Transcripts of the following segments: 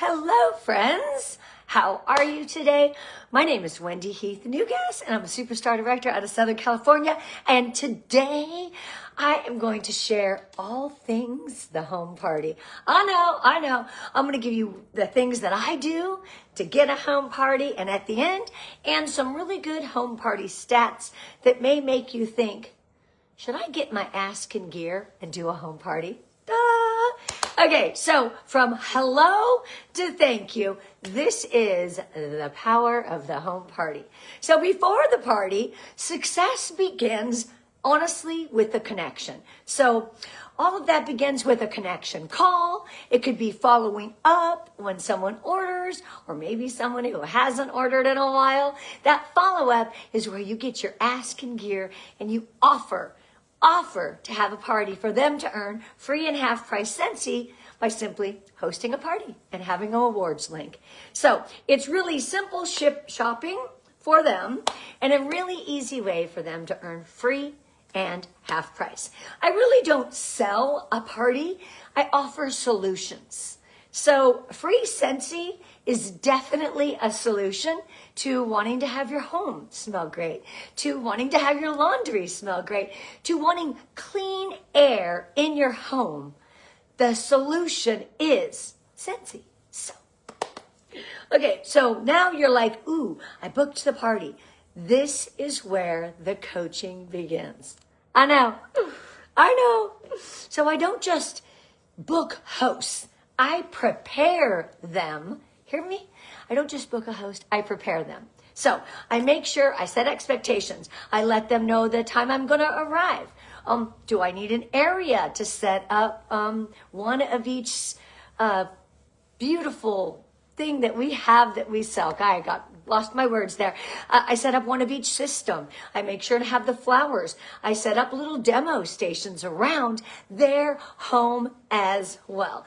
Hello, friends. How are you today? My name is Wendy Heath-Newgass, and I'm a superstar director out of Southern California. And today, I am going to share all things the home party. I know. I'm going to give you the things that I do to get a home party, and at the end, and some really good home party stats that may make you think, should I get my ass in gear and do a home party? Okay, so from hello to thank you, this is the power of the home party. So before the party, success begins honestly with the connection. So all of that begins with a connection call. It could be following up when someone orders, or maybe someone who hasn't ordered in a while. That follow-up is where you get your ass in gear and you offer to have a party for them to earn free and half price Scentsy by simply hosting a party and having an awards link. So it's really simple shopping for them and a really easy way for them to earn free and half price. I really don't sell a party. I offer solutions. So free Scentsy is definitely a solution to wanting to have your home smell great, to wanting to have your laundry smell great, to wanting clean air in your home. The solution is Scentsy. So now you're like, ooh, I booked the party. This is where the coaching begins. I know. So I don't just book hosts. I prepare them. Hear me? I don't just book a host, I prepare them. So I make sure I set expectations. I let them know the time I'm going to arrive. Do I need an area to set up one of each beautiful thing that we have that we sell? I lost my words there. I set up one of each system. I make sure to have the flowers. I set up little demo stations around their home as well.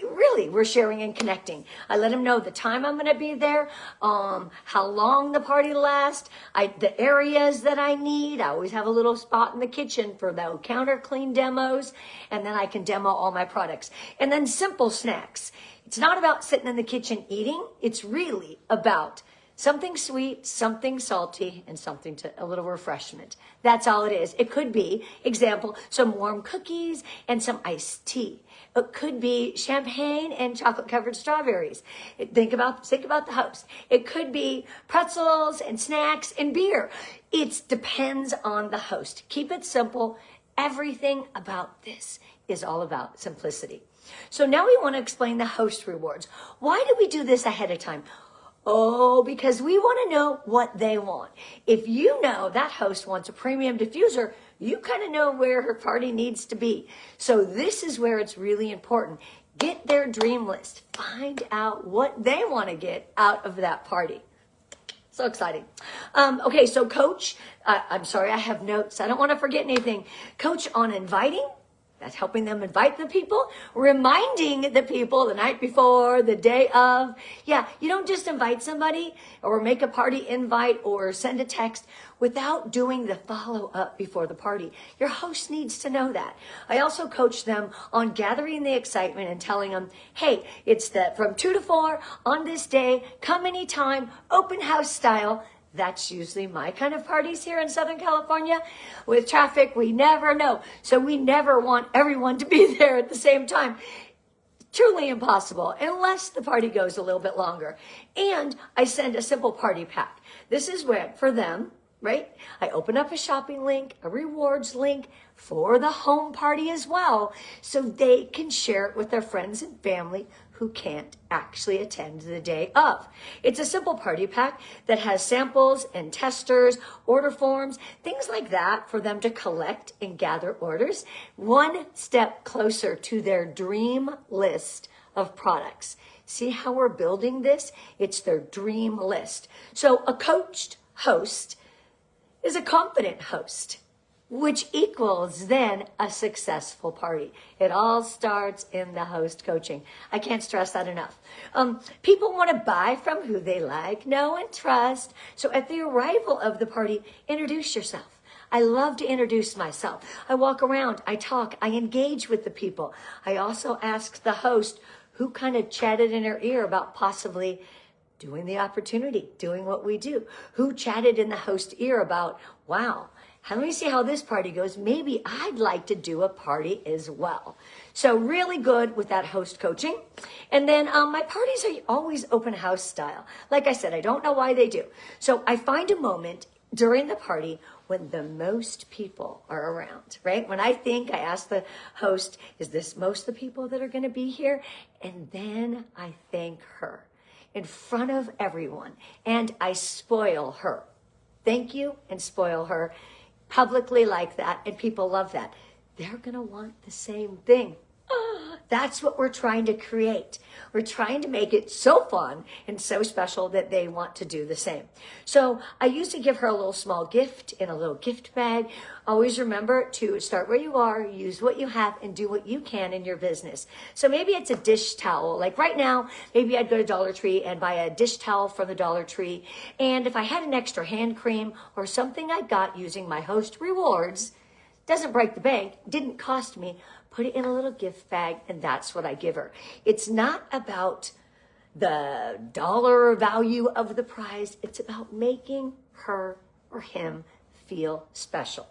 Really, we're sharing and connecting. I let them know the time I'm going to be there, how long the party lasts, the areas that I need. I always have a little spot in the kitchen for the counter clean demos, and then I can demo all my products. And then simple snacks. It's not about sitting in the kitchen eating. It's really about something sweet, something salty, and a little refreshment. That's all it is. It could be, example, some warm cookies and some iced tea. It could be champagne and chocolate-covered strawberries. Think about the host. It could be pretzels and snacks and beer. It depends on the host. Keep it simple. Everything about this is all about simplicity. So now we want to explain the host rewards. Why do we do this ahead of time? Oh, because we want to know what they want. If you know that host wants a premium diffuser, you kind of know where her party needs to be. So this is where it's really important. Get their dream list. Find out what they want to get out of that party. So exciting. Okay, so coach, I'm sorry, I have notes. I don't want to forget anything. Coach on inviting. That's helping them invite the people, reminding the people the night before, the day of. Yeah, you don't just invite somebody or make a party invite or send a text without doing the follow-up before the party. Your host needs to know that. I also coach them on gathering the excitement and telling them, hey, it's from 2 to 4 on this day, come anytime, open house style. That's usually my kind of parties here in Southern California. With traffic, we never know. So we never want everyone to be there at the same time. Truly impossible, unless the party goes a little bit longer. And I send a simple party pack. This is where, for them, right? I open up a shopping link, a rewards link for the home party as well, so they can share it with their friends and family who can't actually attend the day of. It's a simple party pack that has samples and testers, order forms, things like that for them to collect and gather orders, one step closer to their dream list of products. See how we're building this? It's their dream list. So a coached host is a confident host, which equals then a successful party. It all starts in the host coaching. I can't stress that enough. People want to buy from who they like, know, and trust. So at the arrival of the party, introduce yourself. I love to introduce myself. I walk around, I talk, I engage with the people. I also ask the host, Who kind of chatted in her ear about possibly doing the opportunity, doing what we do? Who chatted in the host ear about, wow, let me see how this party goes. Maybe I'd like to do a party as well. So really good with that host coaching. And then my parties are always open house style. Like I said, I don't know why they do. So I find a moment during the party when the most people are around, right? When I ask the host, is this most of the people that are going to be here? And then I thank her in front of everyone and I spoil her. Thank you and spoil her publicly like that. And people love that. They're going to want the same thing. That's what we're trying to create. We're trying to make it so fun and so special that they want to do the same. So I used to give her a little small gift in a little gift bag. Always remember to start where you are, use what you have, and do what you can in your business. So maybe it's a dish towel. Like right now, maybe I'd go to Dollar Tree and buy a dish towel from the Dollar Tree. And if I had an extra hand cream or something I got using my host rewards, doesn't break the bank, didn't cost me, put it in a little gift bag, and that's what I give her. It's not about the dollar value of the prize. It's about making her or him feel special.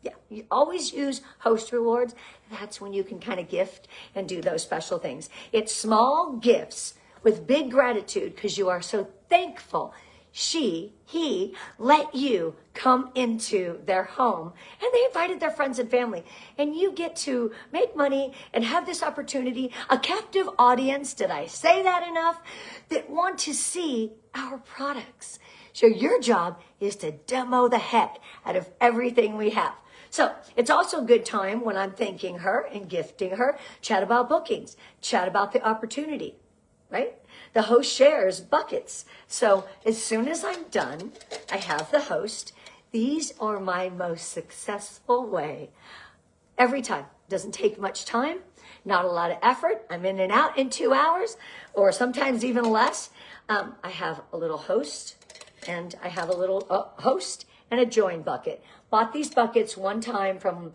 Yeah, you always use host rewards. That's when you can kind of gift and do those special things. It's small gifts with big gratitude because you are so thankful he let you come into their home, and they invited their friends and family, and you get to make money and have this opportunity, a captive audience, did I say that enough, that want to see our products. So your job is to demo the heck out of everything we have. So it's also a good time when I'm thanking her and gifting her, chat about bookings, chat about the opportunity, right? The host shares buckets. So as soon as I'm done, I have the host. These are my most successful way. Every time. Doesn't take much time, not a lot of effort. I'm in and out in 2 hours, or sometimes even less. I have a little host, and I have a little host and a join bucket. Bought these buckets one time from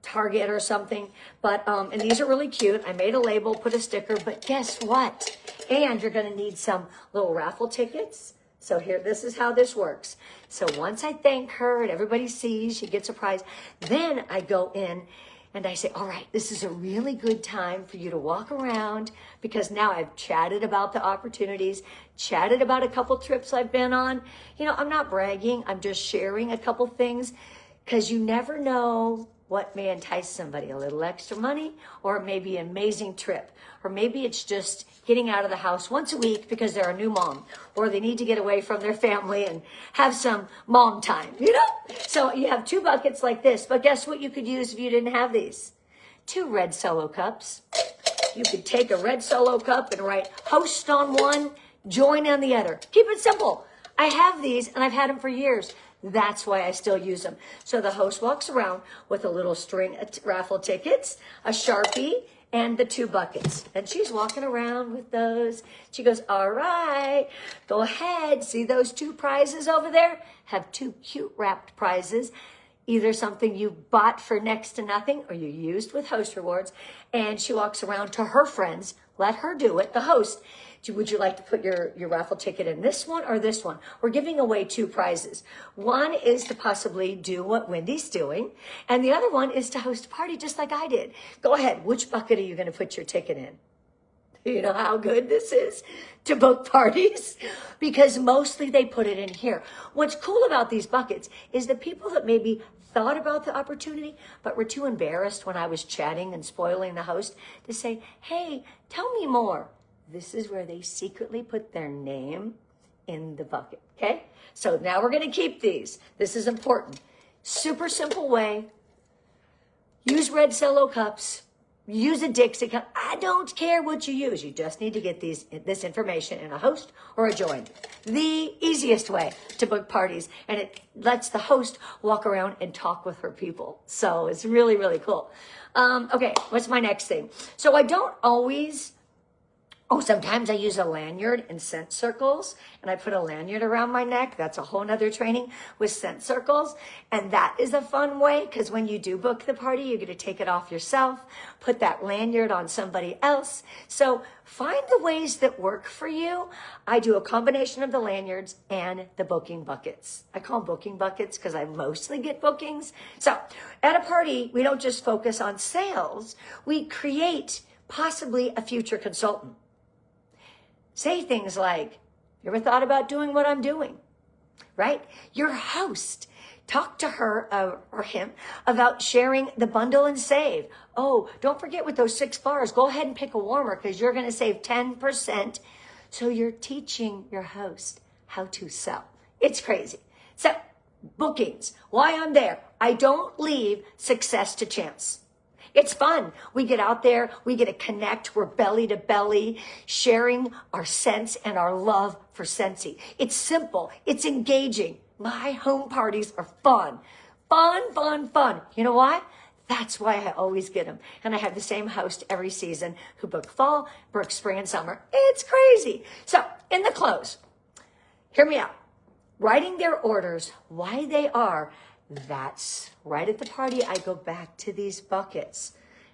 Target or something, but and these are really cute. I made a label, put a sticker, but guess what? And you're going to need some little raffle tickets. So here, this is how this works. So once I thank her and everybody sees, she gets a prize, then I go in and I say, all right, this is a really good time for you to walk around, because now I've chatted about the opportunities, chatted about a couple trips I've been on. You know, I'm not bragging. I'm just sharing a couple things, because you never know what may entice somebody. A little extra money, or maybe an amazing trip, or maybe it's just getting out of the house once a week because they're a new mom, or they need to get away from their family and have some mom time, you know? So you have 2 buckets like this, but guess what you could use if you didn't have these? 2 red Solo cups. You could take a red Solo cup and write host on one, join on the other. Keep it simple. I have these and I've had them for years. That's why I still use them. So the host walks around with a little string of raffle tickets, a Sharpie, and the 2 buckets. And she's walking around with those. She goes, all right, go ahead. See those 2 prizes over there? Have 2 cute wrapped prizes. Either something you bought for next to nothing or you used with host rewards. And she walks around to her friends. Let her do it, the host. Would you like to put your raffle ticket in this one or this one? We're giving away 2 prizes. One is to possibly do what Wendy's doing, and the other one is to host a party just like I did. Go ahead. Which bucket are you going to put your ticket in? You know how good this is to book parties? Because mostly they put it in here. What's cool about these buckets is the people that maybe thought about the opportunity, but were too embarrassed when I was chatting and spoiling the host to say, hey, tell me more. This is where they secretly put their name in the bucket, okay? So now we're going to keep these. This is important. Super simple way. Use red Solo cups. Use a Dixie cup. I don't care what you use. You just need to get this information in a host or a join. The easiest way to book parties, and it lets the host walk around and talk with her people. So it's really, really cool. Okay, what's my next thing? So I don't always Oh, sometimes I use a lanyard and scent circles, and I put a lanyard around my neck. That's a whole nother training with scent circles. And that is a fun way, because when you do book the party, you get to take it off yourself, put that lanyard on somebody else. So find the ways that work for you. I do a combination of the lanyards and the booking buckets. I call them booking buckets because I mostly get bookings. So at a party, we don't just focus on sales. We create possibly a future consultant. Say things like, you ever thought about doing what I'm doing? Right? Your host, talk to her or him about sharing the bundle and save. Oh, don't forget with those 6 bars, go ahead and pick a warmer because you're going to save 10%. So you're teaching your host how to sell. It's crazy. So bookings, why I'm there. I don't leave success to chance. It's fun. We get out there. We get to connect. We're belly to belly, sharing our sense and our love for Scentsy. It's simple. It's engaging. My home parties are fun. Fun, fun, fun. You know why? That's why I always get them. And I have the same host every season who book fall, book spring, and summer. It's crazy. So in the close, hear me out. Writing their orders, why they are. That's right at the party. I go back to these buckets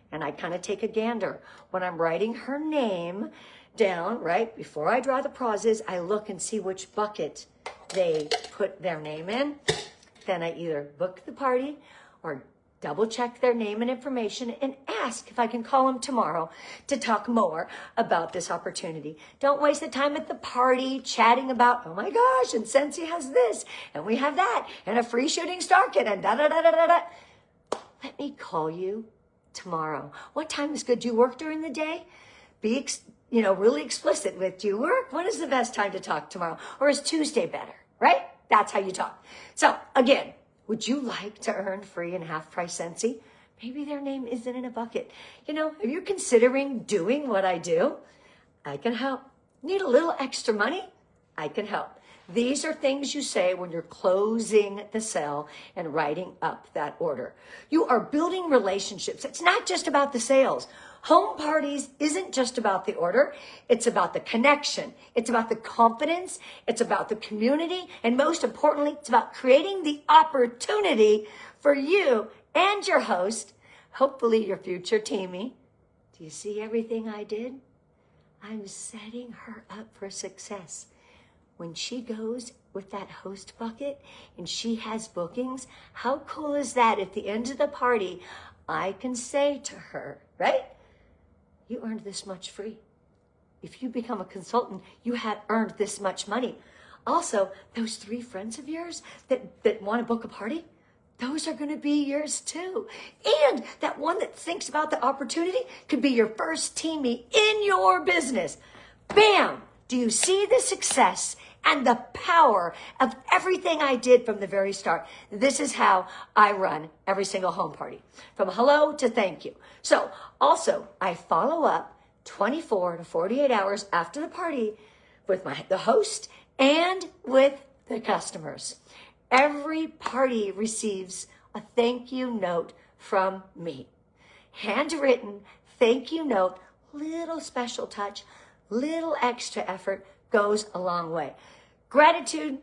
and I kind of take a gander. When I'm writing her name down, right, before I draw the prizes, I look and see which bucket they put their name in. Then I either book the party or double check their name and information and ask if I can call them tomorrow to talk more about this opportunity. Don't waste the time at the party chatting about, oh my gosh, and Scentsy has this, and we have that, and a free shooting star kit, and da-da-da-da-da-da. Let me call you tomorrow. What time is good? Do you work during the day? Be really explicit with, do you work? When is the best time to talk tomorrow? Or is Tuesday better, right? That's how you talk. So again, would you like to earn free and half price Scentsy? Maybe their name isn't in a bucket. Are you considering doing what I do? I can help. Need a little extra money? I can help. These are things you say when you're closing the sale and writing up that order. You are building relationships. It's not just about the sales. Home parties isn't just about the order. It's about the connection. It's about the confidence. It's about the community. And most importantly, it's about creating the opportunity for you and your host, hopefully your future teamie. Do you see everything I did? I'm setting her up for success. When she goes with that host bucket and she has bookings, how cool is that at the end of the party, I can say to her, right? You earned this much free. If you become a consultant, you have earned this much money. Also, those 3 friends of yours that want to book a party, those are going to be yours too. And that one that thinks about the opportunity could be your first teamie in your business. Bam! Do you see the success and the power of everything I did from the very start? This is how I run every single home party, from hello to thank you. So also, I follow up 24 to 48 hours after the party with the host and with the customers. Every party receives a thank you note from me. Handwritten thank you note, little special touch, little extra effort goes a long way. Gratitude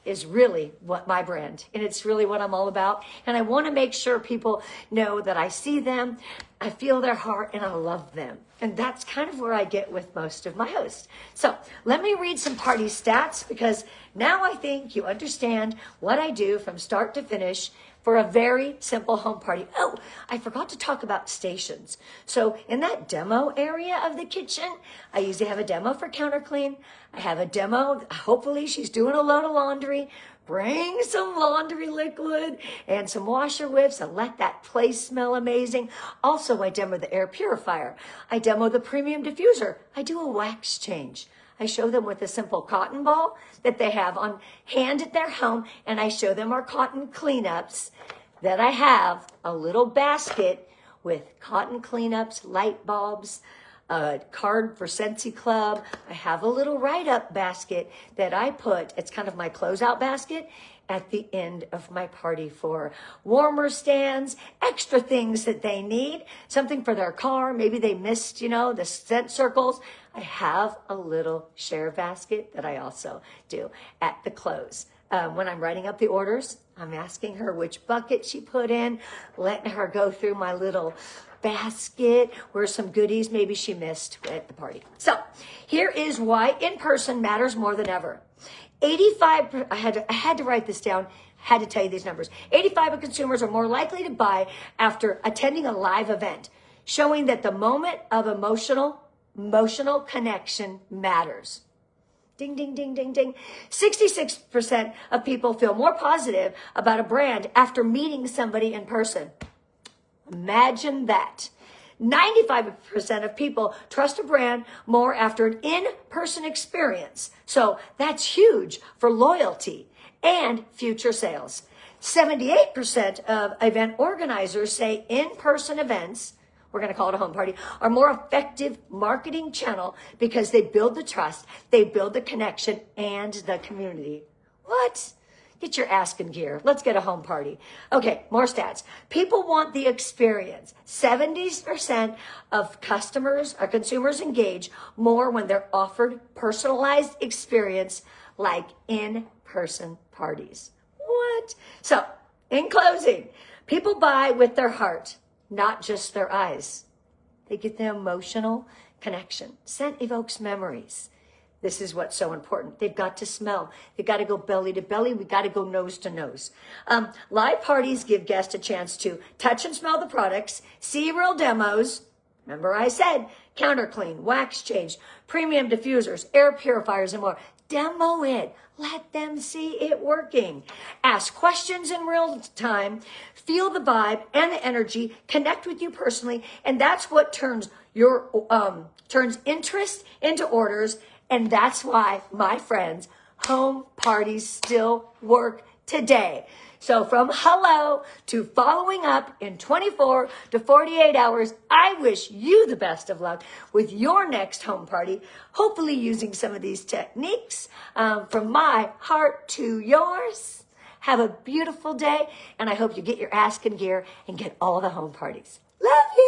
is really what my brand, and it's really what I'm all about. And I want to make sure people know that I see them, I feel their heart, and I love them. And that's kind of where I get with most of my hosts. So let me read some party stats, because now I think you understand what I do from start to finish for a very simple home party. Oh, I forgot to talk about stations. So in that demo area of the kitchen, I usually have a demo for counter clean. I have a demo, hopefully she's doing a load of laundry. Bring some laundry liquid and some washer whips and let that place smell amazing. Also, I demo the air purifier. I demo the premium diffuser. I do a wax change. I show them with a simple cotton ball that they have on hand at their home, and I show them our cotton cleanups. Then I have a little basket with cotton cleanups, light bulbs, a card for Scentsy Club. I have a little write-up basket that I put, it's kind of my closeout basket, at the end of my party for warmer stands, extra things that they need, something for their car. Maybe they missed, the scent circles. I have a little share basket that I also do at the close. When I'm writing up the orders, I'm asking her which bucket she put in, letting her go through my little basket where some goodies maybe she missed at the party. So here is why in-person matters more than ever. 85, I had to write this down, had to tell you these numbers. 85% of consumers are more likely to buy after attending a live event, showing that the moment of emotional connection matters. Ding, ding, ding, ding, ding. 66% of people feel more positive about a brand after meeting somebody in person. Imagine that. 95% of people trust a brand more after an in-person experience. So that's huge for loyalty and future sales. 78% of event organizers say in-person events, we're going to call it a home party, are more effective marketing channel because they build the trust, they build the connection and the community. What? Get your ass in gear. Let's get a home party. Okay, more stats. People want the experience. 70% of consumers engage more when they're offered personalized experience like in-person parties. What? So, in closing, people buy with their heart, not just their eyes. They get the emotional connection. Scent evokes memories. This is what's so important. They've got to smell. They've got to go belly to belly. We got to go nose to nose. Live parties give guests a chance to touch and smell the products, see real demos. Remember I said counter clean, wax change, premium diffusers, air purifiers, and more. Demo it. Let them see it working. Ask questions in real time. Feel the vibe and the energy. Connect with you personally. And that's what turns interest into orders. And that's why, my friends, home parties still work today. So from hello to following up in 24 to 48 hours, I wish you the best of luck with your next home party, hopefully using some of these techniques. From my heart to yours, have a beautiful day, and I hope you get your ass in gear and get all the home parties. Love you.